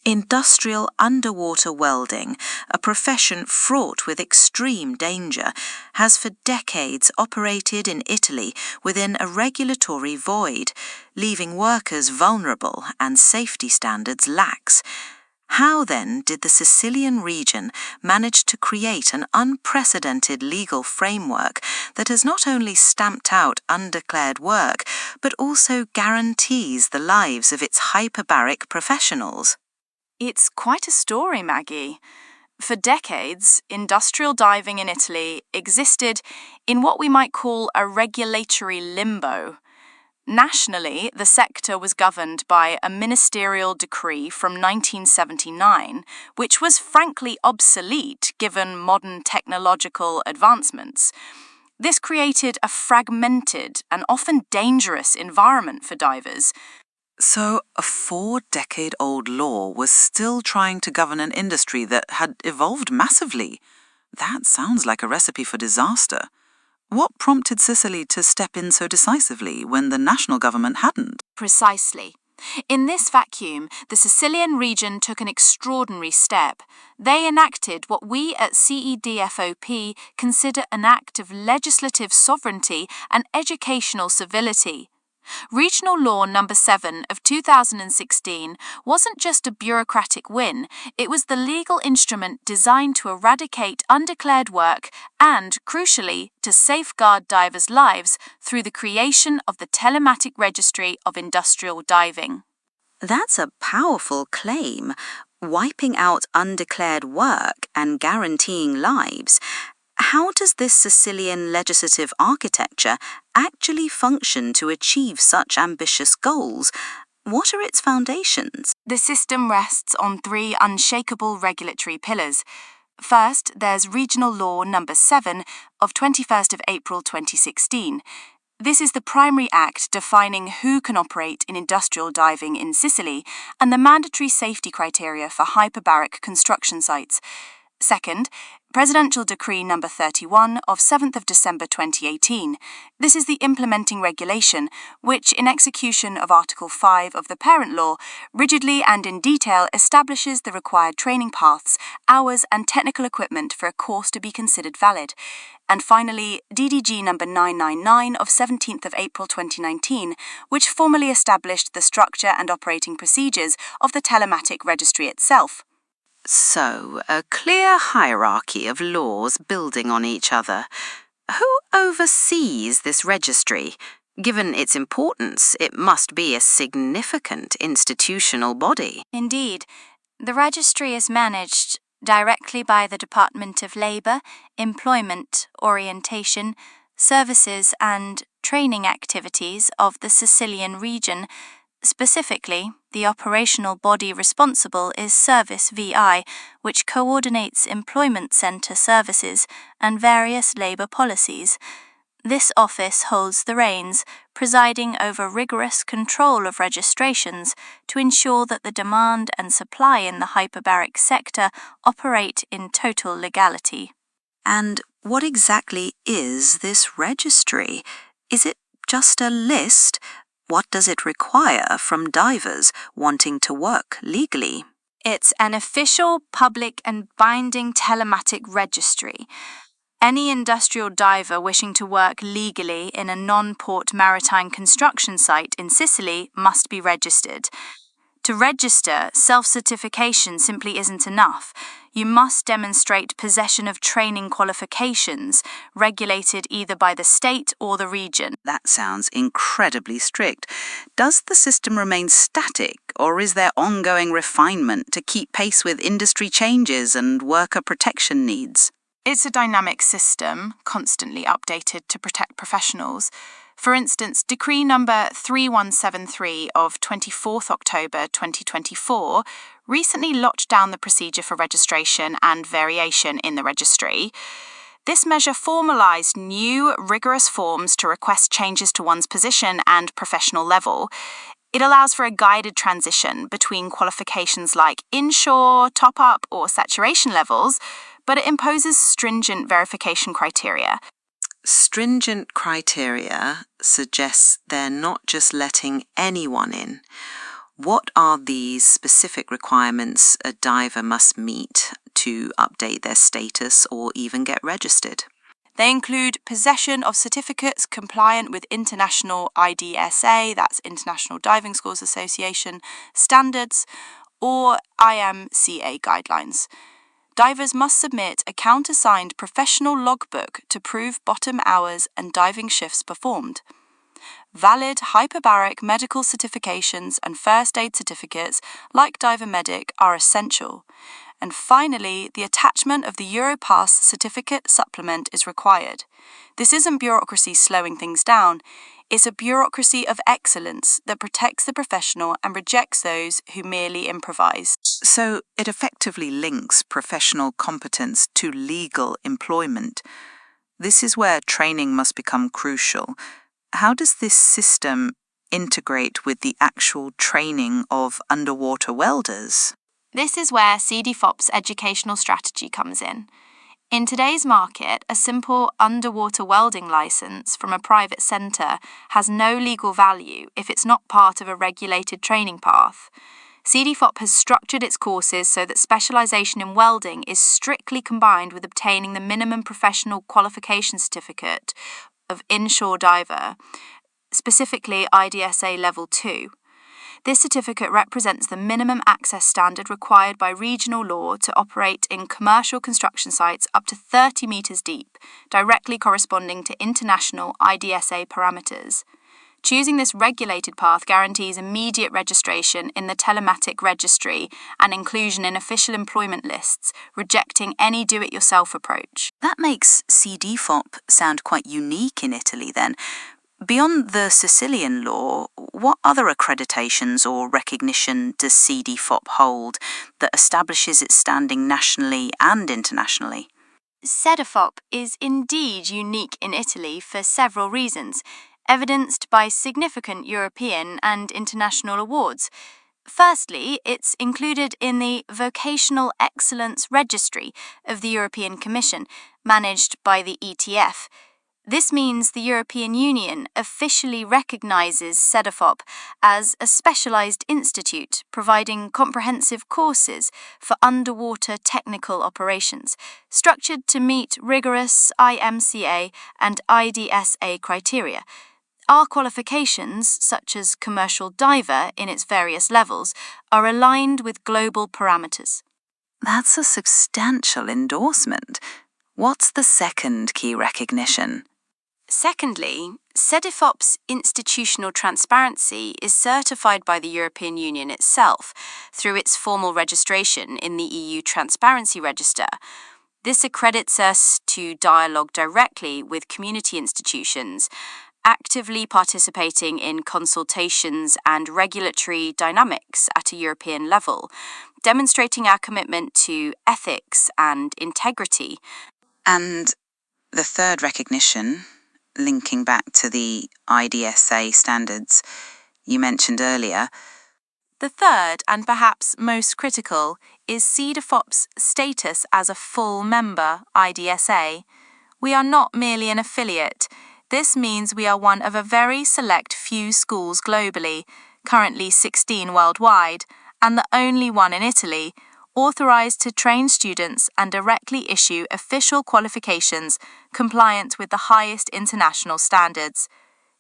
Industrial underwater welding, a profession fraught with extreme danger, has for decades operated in Italy within a regulatory void, leaving workers vulnerable and safety standards lax. How then did the Sicilian region manage to create an unprecedented legal framework that has not only stamped out undeclared work, but also guarantees the lives of its hyperbaric professionals? It's quite a story, Maggie. For decades, industrial diving in Italy existed in what we might call a regulatory limbo. Nationally, the sector was governed by a ministerial decree from 1979, which was frankly obsolete given modern technological advancements. This created a fragmented and often dangerous environment for divers. So, a 4-decade-old law was still trying to govern an industry that had evolved massively. That sounds like a recipe for disaster. What prompted Sicily to step in so decisively when the national government hadn't? Precisely. In this vacuum, the Sicilian region took an extraordinary step. They enacted what we at CEDIFOP consider an act of legislative sovereignty and educational civility. Regional Law No. 7 of 2016 wasn't just a bureaucratic win, it was the legal instrument designed to eradicate undeclared work and, crucially, to safeguard divers' lives through the creation of the Telematic Registry of Industrial Diving. That's a powerful claim, wiping out undeclared work and guaranteeing lives. How does this Sicilian legislative architecture actually function to achieve such ambitious goals? What are its foundations? The system rests on 3 unshakable regulatory pillars. First, there's Regional Law No. 7 of 21st of April 2016. This is the primary act defining who can operate in industrial diving in Sicily and the mandatory safety criteria for hyperbaric construction sites. Second, Presidential Decree No. 31 of 7th of December 2018. This is the implementing regulation, which, in execution of Article 5 of the parent law, rigidly and in detail establishes the required training paths, hours and technical equipment for a course to be considered valid. And finally, DDG No. 999 of 17th of April 2019, which formally established the structure and operating procedures of the telematic registry itself. So, a clear hierarchy of laws building on each other. Who oversees this registry? Given its importance, it must be a significant institutional body. Indeed, the registry is managed directly by the Department of Labour, Employment, Orientation, Services and Training Activities of the Sicilian region. Specifically, the operational body responsible is Service VI, which coordinates employment centre services and various labour policies. This office holds the reins, presiding over rigorous control of registrations to ensure that the demand and supply in the hyperbaric sector operate in total legality. And what exactly is this registry? Is it just a list? What does it require from divers wanting to work legally? It's an official, public and binding telematic registry. Any industrial diver wishing to work legally in a non-port maritime construction site in Sicily must be registered. To register, self-certification simply isn't enough. You must demonstrate possession of training qualifications, regulated either by the state or the region. That sounds incredibly strict. Does the system remain static, or is there ongoing refinement to keep pace with industry changes and worker protection needs? It's a dynamic system, constantly updated to protect professionals. For instance, Decree No. 3173 of 24th October 2024 recently locked down the procedure for registration and variation in the registry. This measure formalised new, rigorous forms to request changes to one's position and professional level. It allows for a guided transition between qualifications like inshore, top-up or saturation levels, but it imposes stringent verification criteria. Stringent criteria suggests they're not just letting anyone in. What are these specific requirements a diver must meet to update their status or even get registered? They include possession of certificates compliant with international IDSA, that's International Diving Schools Association, standards, or IMCA guidelines. Divers must submit a countersigned professional logbook to prove bottom hours and diving shifts performed. Valid hyperbaric medical certifications and first aid certificates, like Diver Medic, are essential. And finally, the attachment of the Europass certificate supplement is required. This isn't bureaucracy slowing things down. It's a bureaucracy of excellence that protects the professional and rejects those who merely improvise. So it effectively links professional competence to legal employment. This is where training must become crucial. How does this system integrate with the actual training of underwater welders? This is where CEDIFOP's educational strategy comes in. In today's market, a simple underwater welding license from a private centre has no legal value if it's not part of a regulated training path. CEDIFOP has structured its courses so that specialisation in welding is strictly combined with obtaining the minimum professional qualification certificate of inshore diver, specifically IDSA Level 2. This certificate represents the minimum access standard required by regional law to operate in commercial construction sites up to 30 metres deep, directly corresponding to international IDSA parameters. Choosing this regulated path guarantees immediate registration in the telematic registry and inclusion in official employment lists, rejecting any do-it-yourself approach. That makes CEDIFOP sound quite unique in Italy then. Beyond the Sicilian law, what other accreditations or recognition does CEDIFOP hold that establishes its standing nationally and internationally? CEDIFOP is indeed unique in Italy for several reasons, evidenced by significant European and international awards. Firstly, it's included in the Vocational Excellence Registry of the European Commission, managed by the ETF. This means the European Union officially recognises CEDIFOP as a specialised institute providing comprehensive courses for underwater technical operations, structured to meet rigorous IMCA and IDSA criteria. Our qualifications, such as commercial diver in its various levels, are aligned with global parameters. That's a substantial endorsement. What's the second key recognition? Secondly, CEDIFOP's institutional transparency is certified by the European Union itself through its formal registration in the EU Transparency Register. This accredits us to dialogue directly with community institutions, actively participating in consultations and regulatory dynamics at a European level, demonstrating our commitment to ethics and integrity. And the third recognition, linking back to the IDSA standards you mentioned earlier. The third, and perhaps most critical, is CEDIFOP's status as a full member IDSA. We are not merely an affiliate. This means we are one of a very select few schools globally, currently 16 worldwide, and the only one in Italy, authorised to train students and directly issue official qualifications compliant with the highest international standards.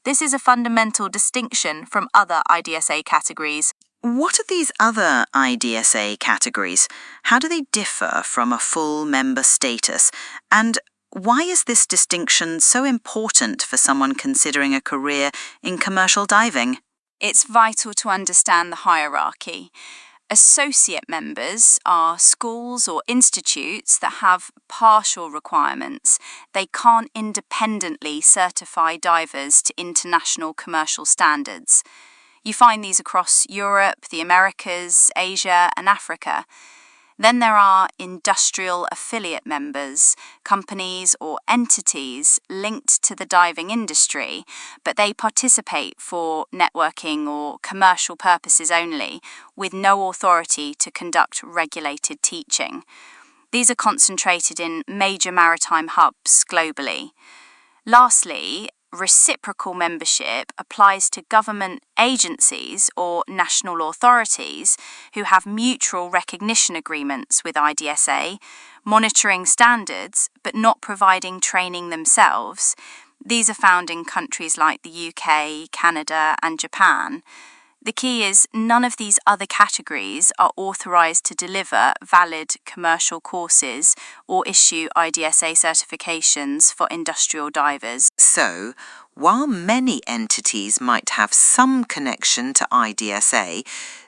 This is a fundamental distinction from other IDSA categories. What are these other IDSA categories? How do they differ from a full member status? And why is this distinction so important for someone considering a career in commercial diving? It's vital to understand the hierarchy. Associate members are schools or institutes that have partial requirements. They can't independently certify divers to international commercial standards. You find these across Europe, the Americas, Asia, and Africa. Then there are industrial affiliate members, companies or entities linked to the diving industry, but they participate for networking or commercial purposes only, with no authority to conduct regulated teaching. These are concentrated in major maritime hubs globally. Lastly, reciprocal membership applies to government agencies or national authorities who have mutual recognition agreements with IDSA, monitoring standards but not providing training themselves. These are found in countries like the UK, Canada, and Japan. The key is none of these other categories are authorised to deliver valid commercial courses or issue IDSA certifications for industrial divers. So, while many entities might have some connection to IDSA,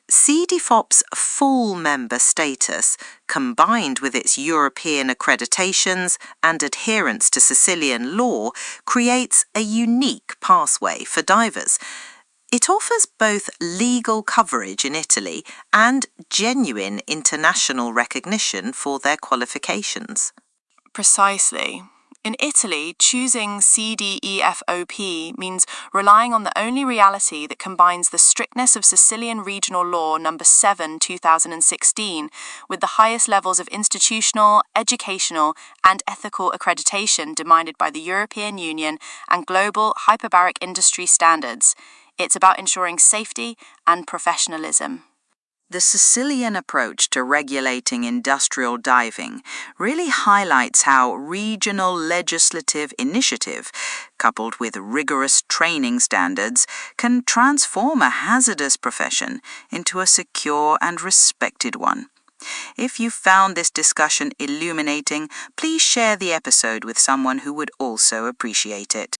CEDIFOP's full member status, combined with its European accreditations and adherence to Sicilian law, creates a unique pathway for divers. It offers both legal coverage in Italy and genuine international recognition for their qualifications. Precisely. In Italy, choosing CEDIFOP means relying on the only reality that combines the strictness of Sicilian Regional Law No. 7, 2016, with the highest levels of institutional, educational, and ethical accreditation demanded by the European Union and global hyperbaric industry standards. It's about ensuring safety and professionalism. The Sicilian approach to regulating industrial diving really highlights how regional legislative initiative, coupled with rigorous training standards, can transform a hazardous profession into a secure and respected one. If you found this discussion illuminating, please share the episode with someone who would also appreciate it.